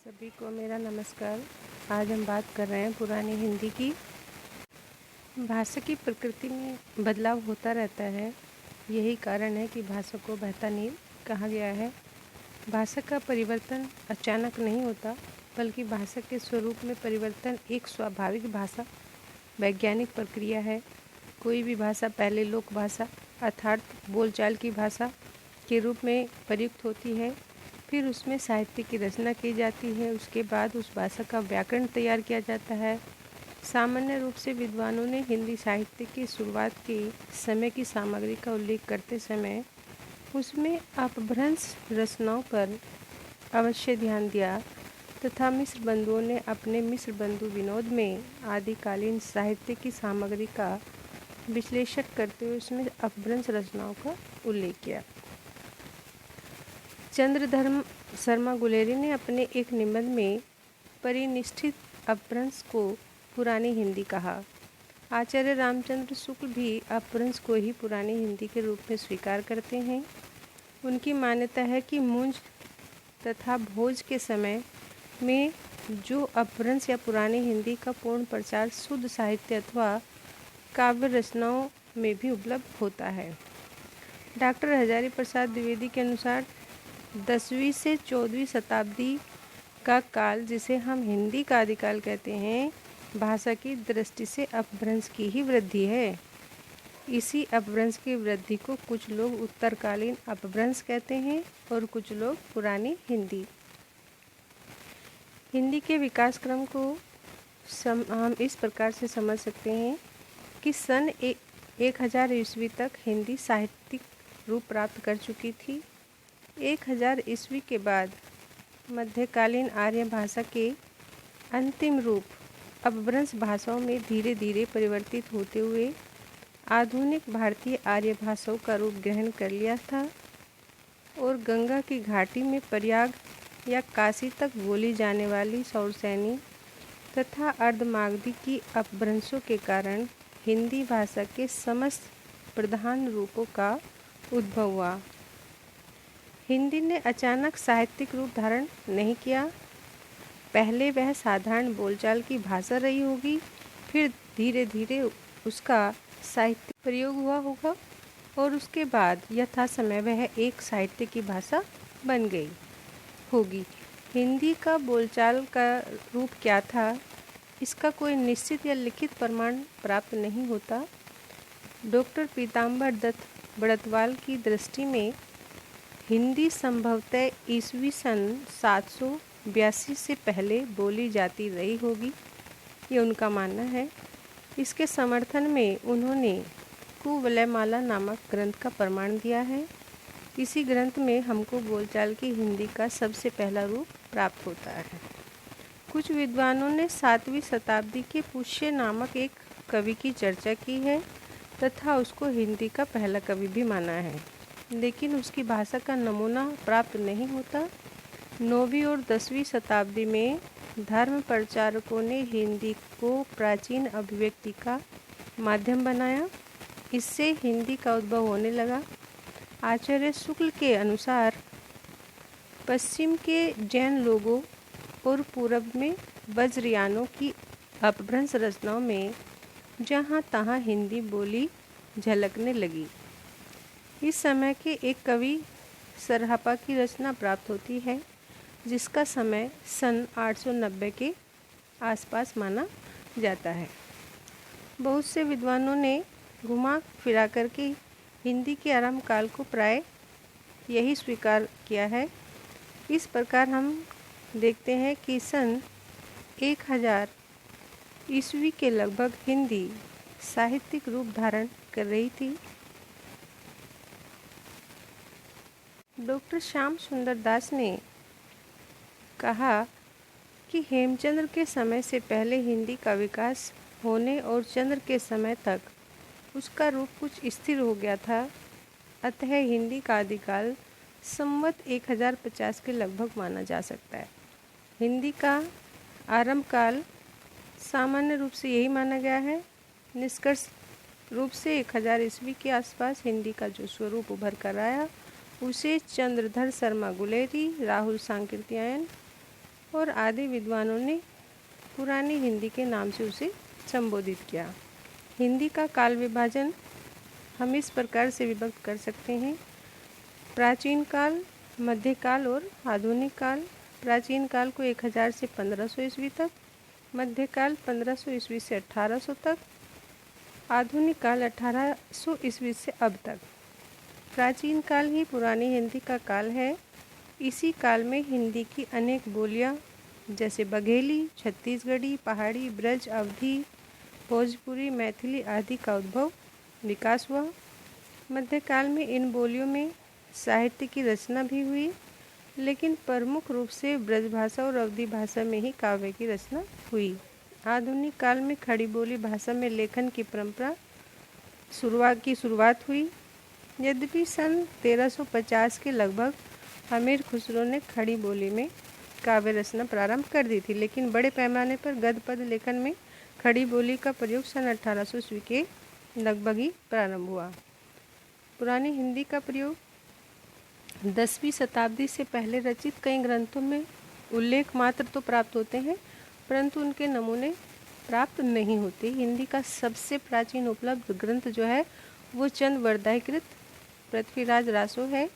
सभी को मेरा नमस्कार। आज हम बात कर रहे हैं पुरानी हिंदी की। भाषा की प्रकृति में बदलाव होता रहता है। यही कारण है कि भाषा को बहता नील कहा गया है। भाषा का परिवर्तन अचानक नहीं होता, बल्कि भाषा के स्वरूप में परिवर्तन एक स्वाभाविक भाषा वैज्ञानिक प्रक्रिया है। कोई भी भाषा पहले लोक भाषा अर्थात बोलचाल की भाषा के रूप में प्रयुक्त होती है, फिर उसमें साहित्य की रचना की जाती है। उसके बाद उस भाषा का व्याकरण तैयार किया जाता है। सामान्य रूप से विद्वानों ने हिंदी साहित्य की शुरुआत के समय की सामग्री का उल्लेख करते समय उसमें अपभ्रंश रचनाओं पर अवश्य ध्यान दिया तथा मिस्र बंधुओं ने अपने मिस्र बंधु विनोद में आदिकालीन साहित्य की सामग्री का विश्लेषण करते हुए उसमें अपभ्रंश रचनाओं का उल्लेख किया। चंद्रधर शर्मा गुलेरी ने अपने एक निबंध में परिनिष्ठित अपभ्रंश को पुरानी हिंदी कहा। आचार्य रामचंद्र शुक्ल भी अपभ्रंश को ही पुरानी हिंदी के रूप में स्वीकार करते हैं। उनकी मान्यता है कि मुंज तथा भोज के समय में जो अपभ्रंश या पुरानी हिंदी का पूर्ण प्रचार शुद्ध साहित्य अथवा काव्य रचनाओं में भी उपलब्ध होता है। डॉक्टर हजारी प्रसाद द्विवेदी के अनुसार 10वीं से 14वीं शताब्दी का काल, जिसे हम हिंदी का आदिकाल कहते हैं, भाषा की दृष्टि से अपभ्रंश की ही वृद्धि है। इसी अपभ्रंश की वृद्धि को कुछ लोग उत्तरकालीन अपभ्रंश कहते हैं और कुछ लोग पुरानी हिंदी। हिंदी के विकास क्रम को हम इस प्रकार से समझ सकते हैं कि सन 1000 ईस्वी तक हिंदी साहित्यिक रूप प्राप्त कर चुकी थी। 1000 ईस्वी के बाद मध्यकालीन आर्य भाषा के अंतिम रूप अपभ्रंश भाषाओं में धीरे धीरे परिवर्तित होते हुए आधुनिक भारतीय आर्य भाषाओं का रूप ग्रहण कर लिया था और गंगा की घाटी में प्रयाग या काशी तक बोली जाने वाली सौरसैनी तथा अर्धमागधी की अपभ्रंशों के कारण हिंदी भाषा के समस्त प्रधान रूपों का उद्भव हुआ। हिंदी ने अचानक साहित्यिक रूप धारण नहीं किया। पहले वह साधारण बोलचाल की भाषा रही होगी, फिर धीरे धीरे उसका साहित्यिक प्रयोग हुआ होगा और उसके बाद यथा समय वह एक साहित्य की भाषा बन गई होगी। हिंदी का बोलचाल का रूप क्या था, इसका कोई निश्चित या लिखित प्रमाण प्राप्त नहीं होता। डॉक्टर पीताम्बर दत्त बड़तवाल की दृष्टि में हिंदी संभवतः ईस्वी सन 782 से पहले बोली जाती रही होगी, ये उनका मानना है। इसके समर्थन में उन्होंने कुवलयमाला नामक ग्रंथ का प्रमाण दिया है। इसी ग्रंथ में हमको बोलचाल की हिंदी का सबसे पहला रूप प्राप्त होता है। कुछ विद्वानों ने 7वीं शताब्दी के पुष्य नामक एक कवि की चर्चा की है तथा उसको हिंदी का पहला कवि भी माना है, लेकिन उसकी भाषा का नमूना प्राप्त नहीं होता। 9वीं और 10वीं शताब्दी में धर्म प्रचारकों ने हिंदी को प्राचीन अभिव्यक्ति का माध्यम बनाया। इससे हिंदी का उद्भव होने लगा। आचार्य शुक्ल के अनुसार पश्चिम के जैन लोगों और पूर्व में वज्रयानों की अपभ्रंश रचनाओं में जहाँ तहाँ हिंदी बोली झलकने लगी। इस समय के एक कवि सरहपा की रचना प्राप्त होती है, जिसका समय सन 890 के आसपास माना जाता है। बहुत से विद्वानों ने घुमा फिरा करके हिंदी के आरंभ काल को प्राय यही स्वीकार किया है। इस प्रकार हम देखते हैं कि सन 1000 ईस्वी के लगभग हिंदी साहित्यिक रूप धारण कर रही थी। डॉक्टर श्याम सुंदर दास ने कहा कि हेमचंद्र के समय से पहले हिंदी का विकास होने और चंद्र के समय तक उसका रूप कुछ स्थिर हो गया था। अतः हिंदी का आदिकाल संवत 1050 के लगभग माना जा सकता है। हिंदी का आरंभ काल सामान्य रूप से यही माना गया है। निष्कर्ष रूप से 1000 ईस्वी के आसपास हिंदी का जो स्वरूप उभर कर आया, उसे चंद्रधर शर्मा गुलेरी, राहुल सांकृत्यायन और आदि विद्वानों ने पुरानी हिंदी के नाम से उसे संबोधित किया। हिंदी का काल विभाजन हम इस प्रकार से विभक्त कर सकते हैं: प्राचीन काल, मध्यकाल और आधुनिक काल। प्राचीन काल को 1000 से 1500 ईस्वी तक, मध्यकाल 1500 ईस्वी से 1800 तक, आधुनिक काल 1800 ईस्वी से अब तक। प्राचीन काल ही पुरानी हिंदी का काल है। इसी काल में हिंदी की अनेक बोलियां जैसे बघेली, छत्तीसगढ़ी, पहाड़ी, ब्रज, अवधी, भोजपुरी, मैथिली आदि का विकास हुआ। मध्यकाल में इन बोलियों में साहित्य की रचना भी हुई, लेकिन प्रमुख रूप से ब्रज भाषा और अवधी भाषा में ही काव्य की रचना हुई। आधुनिक काल में खड़ी बोली भाषा में लेखन की परंपरा की शुरुआत हुई। यद्यपि सन 1350 के लगभग अमीर खुसरो ने खड़ी बोली में काव्य रचना प्रारंभ कर दी थी, लेकिन बड़े पैमाने पर गद्य पद लेखन में खड़ी बोली का प्रयोग सन 1800 ईस्वी के लगभग ही प्रारंभ हुआ। पुरानी हिंदी का प्रयोग 10वीं शताब्दी से पहले रचित कई ग्रंथों में उल्लेख मात्र तो प्राप्त होते हैं, परंतु उनके नमूने प्राप्त नहीं होते। हिंदी का सबसे प्राचीन उपलब्ध ग्रंथ जो है वो चंद वर्धाकृत पृथ्वीराज रासो है।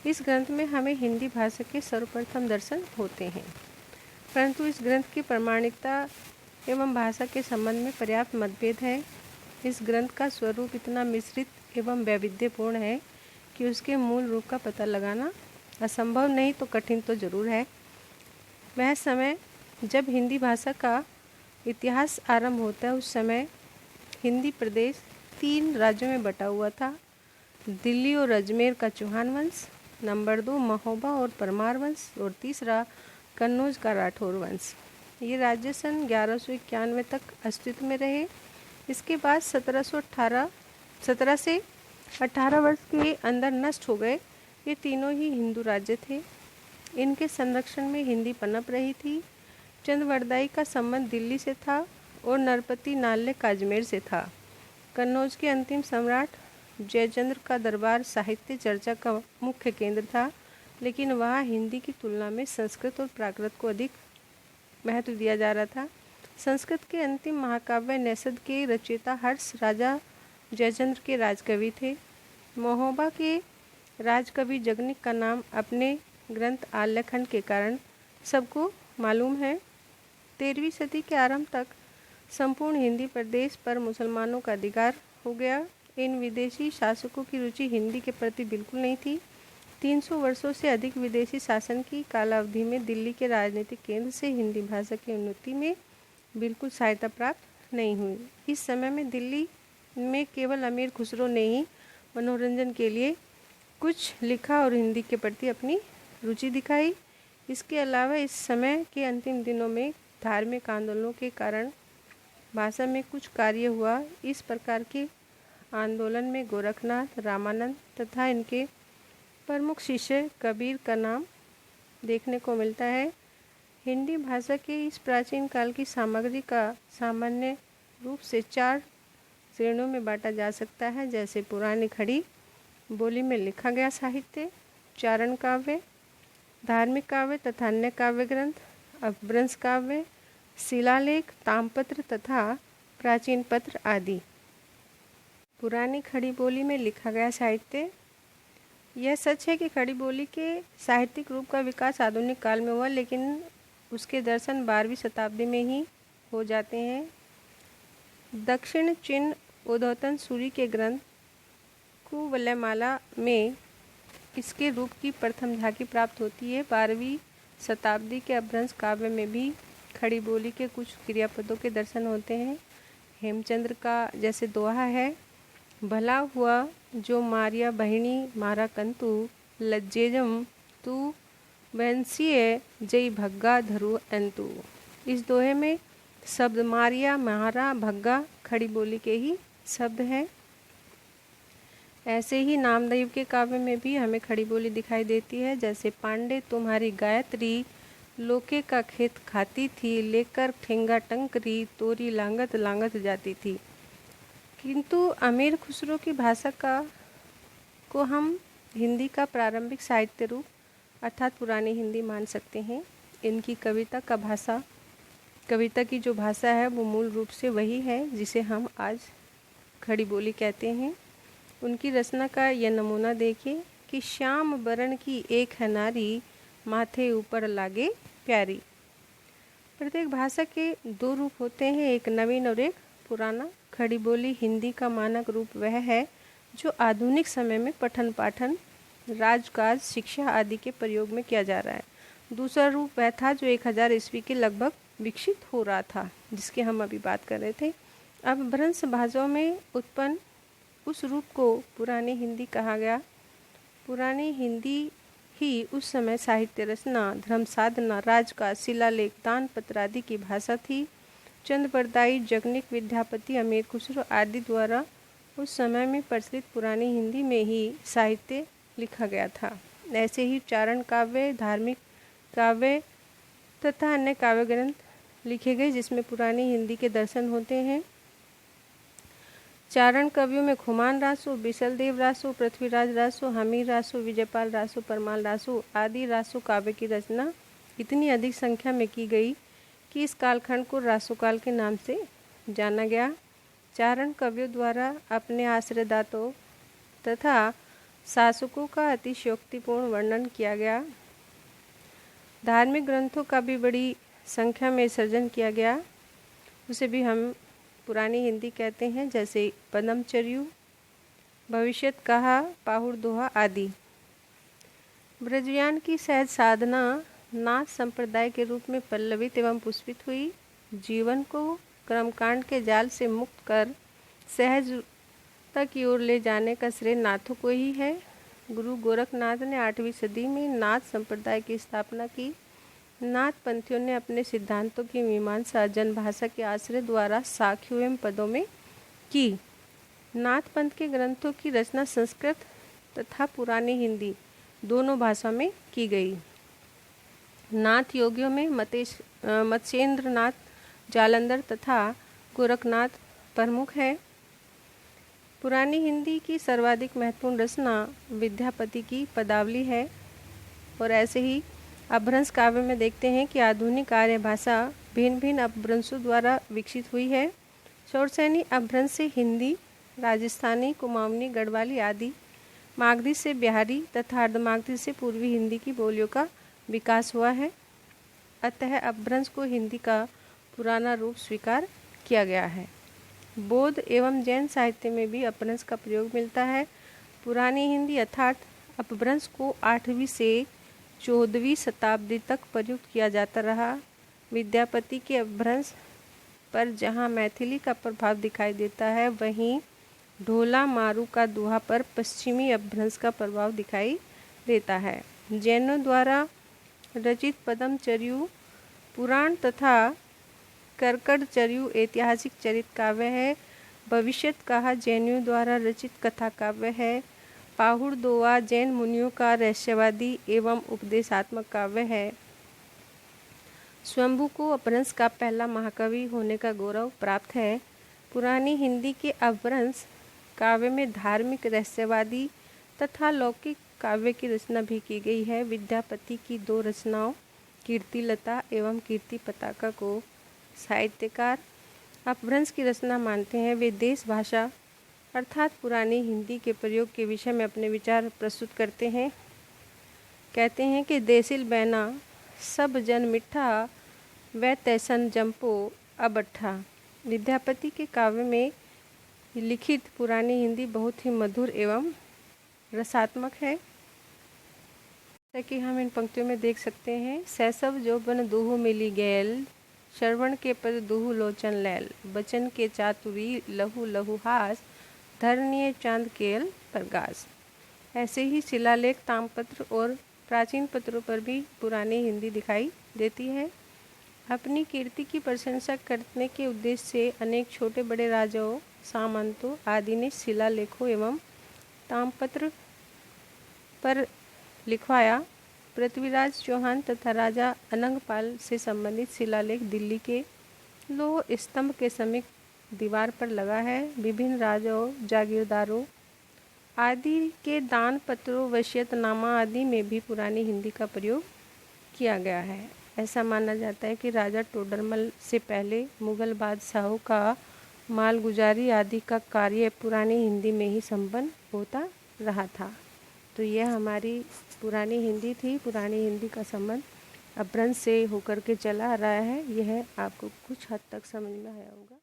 इस ग्रंथ में हमें हिंदी भाषा के सर्वप्रथम दर्शन होते हैं, परंतु इस ग्रंथ की प्रामाणिकता एवं भाषा के संबंध में पर्याप्त मतभेद है। इस ग्रंथ का स्वरूप इतना मिश्रित एवं वैविध्यपूर्ण है कि उसके मूल रूप का पता लगाना असंभव नहीं तो कठिन तो जरूर है। वह समय जब हिंदी भाषा का इतिहास आरंभ होता है, उस समय हिंदी प्रदेश 3 राज्यों में बटा हुआ था: दिल्ली और अजमेर का चौहान वंश, नंबर 2 महोबा और परमार वंश, और तीसरा कन्नौज का राठौर वंश। ये राज्य सन 1191 तक अस्तित्व में रहे। इसके बाद 17 से 18 वर्ष के अंदर नष्ट हो गए। ये तीनों ही हिंदू राज्य थे। इनके संरक्षण में हिंदी पनप रही थी। चंद्रवरदाई का संबंध दिल्ली से था और नरपति नाल्ले का अजमेर से था। कन्नौज के अंतिम सम्राट जयचंद्र का दरबार साहित्य चर्चा का मुख्य केंद्र था, लेकिन वहाँ हिंदी की तुलना में संस्कृत और प्राकृत को अधिक महत्व दिया जा रहा था। संस्कृत के अंतिम महाकाव्य नैषध के रचयिता हर्ष राजा जयचंद्र के राजकवि थे। महोबा के राजकवि जगनिक का नाम अपने ग्रंथ आल्यखंड के कारण सबको मालूम है। 13वीं सदी के आरंभ तक संपूर्ण हिंदी प्रदेश पर मुसलमानों का अधिकार हो गया। इन विदेशी शासकों की रुचि हिंदी के प्रति बिल्कुल नहीं थी। 300 वर्षों से अधिक विदेशी शासन की कालावधि में दिल्ली के राजनीतिक केंद्र से हिंदी भाषा की उन्नति में बिल्कुल सहायता प्राप्त नहीं हुई। इस समय में दिल्ली में केवल अमीर खुसरो ने ही मनोरंजन के लिए कुछ लिखा और हिंदी के प्रति अपनी रुचि दिखाई। इसके अलावा इस समय के अंतिम दिनों में धार्मिक आंदोलनों के कारण भाषा में कुछ कार्य हुआ। इस प्रकार के आंदोलन में गोरखनाथ, रामानंद तथा इनके प्रमुख शिष्य कबीर का नाम देखने को मिलता है। हिंदी भाषा के इस प्राचीन काल की सामग्री का सामान्य रूप से 4 श्रेणियों में बांटा जा सकता है, जैसे पुरानी खड़ी बोली में लिखा गया साहित्य, चारण काव्य, धार्मिक काव्य तथा अन्य काव्य ग्रंथ, अपभ्रंश काव्य, शिलालेख, ताम्रपत्र तथा प्राचीन पत्र आदि। पुरानी खड़ी बोली में लिखा गया साहित्य। यह सच है कि खड़ी बोली के साहित्यिक रूप का विकास आधुनिक काल में हुआ, लेकिन उसके दर्शन 12वीं शताब्दी में ही हो जाते हैं। दक्षिण चीन उद्योतन सूरी के ग्रंथ कुवलयमाला में इसके रूप की प्रथम झांकी प्राप्त होती है। 12वीं शताब्दी के अपभ्रंश काव्य में भी खड़ी बोली के कुछ क्रियापदों के दर्शन होते हैं। हेमचंद्र का जैसे दोहा है: भला हुआ जो मारिया बहिणी मारा कंतु, लज्जेजम तू वंशीय जय भग्गा धरु अंतु। इस दोहे में शब्द मारिया, मारा, भग्गा खड़ी बोली के ही शब्द हैं। ऐसे ही नामदेव के काव्य में भी हमें खड़ी बोली दिखाई देती है, जैसे पांडे तुम्हारी गायत्री लोके का खेत खाती थी, लेकर ठेंगा टंकरी तोरी लांगत लांगत जाती थी। किंतु अमीर खुसरो की भाषा को हम हिंदी का प्रारंभिक साहित्य रूप अर्थात पुरानी हिंदी मान सकते हैं। इनकी कविता की जो भाषा है वो मूल रूप से वही है जिसे हम आज खड़ी बोली कहते हैं। उनकी रचना का यह नमूना देखिए कि श्याम बरन की एक है नारी, माथे ऊपर लागे प्यारी। प्रत्येक भाषा के दो रूप होते हैं, एक नवीन और एक पुराना। खड़ी बोली हिंदी का मानक रूप वह है जो आधुनिक समय में पठन पाठन, राजकाज, शिक्षा आदि के प्रयोग में किया जा रहा है। दूसरा रूप वह था जो 1000 ईस्वी के लगभग विकसित हो रहा था, जिसकी हम अभी बात कर रहे थे। अब भ्रंश भाषाओं में उत्पन्न उस रूप को पुरानी हिंदी कहा गया। पुरानी हिंदी ही उस समय साहित्य रचना, धर्म साधना, राजकाज, शिलालेख, दान पत्र आदि की भाषा थी। चंद बरदाई, जगनिक, विद्यापति, अमीर खुसरो आदि द्वारा उस समय में प्रचलित पुरानी हिंदी में ही साहित्य लिखा गया था। ऐसे ही चारण काव्य, धार्मिक काव्य तथा अन्य काव्य ग्रंथ लिखे गए जिसमें पुरानी हिंदी के दर्शन होते हैं। चारण कवियों में खुमान रासो, बिसलदेव रासो, पृथ्वीराज रासो, हमीर रासो, विजयपाल रासो, परमाल रासो आदि रासो काव्य की रचना इतनी अधिक संख्या में की गई कि इस कालखंड को रासो काल के नाम से जाना गया। चारण कवियों द्वारा अपने आश्रयदातों तथा शासकों का अतिशयोक्तिपूर्ण वर्णन किया गया। धार्मिक ग्रंथों का भी बड़ी संख्या में सृजन किया गया, उसे भी हम पुरानी हिंदी कहते हैं, जैसे पदमचर्यु, भविष्यत कहा, पाहुड़ दोहा आदि। ब्रजयान की सहज साधना नाथ संप्रदाय के रूप में पल्लवित एवं पुष्पित हुई। जीवन को कर्मकांड के जाल से मुक्त कर सहजता की ओर ले जाने का श्रेय नाथों को ही है। गुरु गोरखनाथ ने 8वीं सदी में नाथ संप्रदाय की स्थापना की। नाथ पंथियों ने अपने सिद्धांतों की मीमांसा जनभाषा के आश्रय द्वारा साखियों एवं पदों में की। नाथ पंथ के ग्रंथों की रचना संस्कृत तथा पुरानी हिंदी दोनों भाषा में की गई। नाथ योगियों में मत्स्येंद्र नाथ, जालंधर तथा गोरखनाथ प्रमुख है। पुरानी हिंदी की सर्वाधिक महत्वपूर्ण रचना विद्यापति की पदावली है। और ऐसे ही अपभ्रंश काव्य में देखते हैं कि आधुनिक आर्य भाषा भिन्न भिन्न अपभ्रंशों द्वारा विकसित हुई है। शौरसैनी अपभ्रंश से हिंदी, राजस्थानी, कुमाऊनी, गढ़वाली आदि, मागधी से बिहारी तथा अर्धमागधी से पूर्वी हिंदी की बोलियों का विकास हुआ है। अतः अपभ्रंश को हिंदी का पुराना रूप स्वीकार किया गया है। बौद्ध एवं जैन साहित्य में भी अपभ्रंश का प्रयोग मिलता है। पुरानी हिंदी अर्थात अपभ्रंश को 8वीं से 14वीं शताब्दी तक प्रयुक्त किया जाता रहा। विद्यापति के अपभ्रंश पर जहाँ मैथिली का प्रभाव दिखाई देता है, वहीं ढोला मारू का दोहा पर पश्चिमी अपभ्रंश का प्रभाव दिखाई देता है। जैनों द्वारा रचित पदमचर्यु पुराण तथा कर्कटचर्यु ऐतिहासिक चरित काव्य है। भविष्यत कहा जैनियों द्वारा रचित कथा काव्य है। पाहुड़ दोहा जैन मुनियों का रहस्यवादी एवं उपदेशात्मक काव्य है। स्वयंभू को अपभ्रंश का पहला महाकवि होने का गौरव प्राप्त है। पुरानी हिंदी के अपभ्रंश काव्य में धार्मिक, रहस्यवादी तथा लौकिक काव्य की रचना भी की गई है। विद्यापति की 2 रचनाओं कीर्तिलता एवं कीर्ति पताका को साहित्यकार अपभ्रंश की रचना मानते हैं। वे देश भाषा अर्थात पुरानी हिंदी के प्रयोग के विषय में अपने विचार प्रस्तुत करते हैं। कहते हैं कि देसिल बैना सब जन मिठा, वै तैसन जंपो अबट्ठा। विद्यापति के काव्य में लिखित पुरानी हिंदी बहुत ही मधुर एवं रसात्मक है। जैसा कि हम इन पंक्तियों में देख सकते हैं, सैसव जोबन दुहु मिली गैल, श्रवण के पद दुहु लोचन लैल, बचन के चातुरी लहु लहु हास, धरणीय चांद केल प्रगास। ऐसे ही शिलालेख, ताम्रपत्र और प्राचीन पत्रों पर भी पुरानी हिंदी दिखाई देती है। अपनी कीर्ति की प्रशंसा करने के उद्देश्य से अनेक छोटे बड़े राजाओं, सामंतों आदि ने शिलालेखों एवं ताम्रपत्र पर लिखवाया। पृथ्वीराज चौहान तथा राजा अनंगपाल से संबंधित शिलालेख दिल्ली के लोह स्तंभ के समीप दीवार पर लगा है। विभिन्न राजाओं, जागीरदारों आदि के दान पत्रों, वसीयतनामा आदि में भी पुरानी हिंदी का प्रयोग किया गया है। ऐसा माना जाता है कि राजा टोडरमल से पहले मुग़ल बादशाहों का मालगुजारी आदि का कार्य पुरानी हिंदी में ही संपन्न होता रहा था। तो यह हमारी पुरानी हिंदी थी। पुरानी हिंदी का संबंध अपभ्रंश से होकर के चला आ रहा है। यह आपको कुछ हद तक समझ में आया होगा।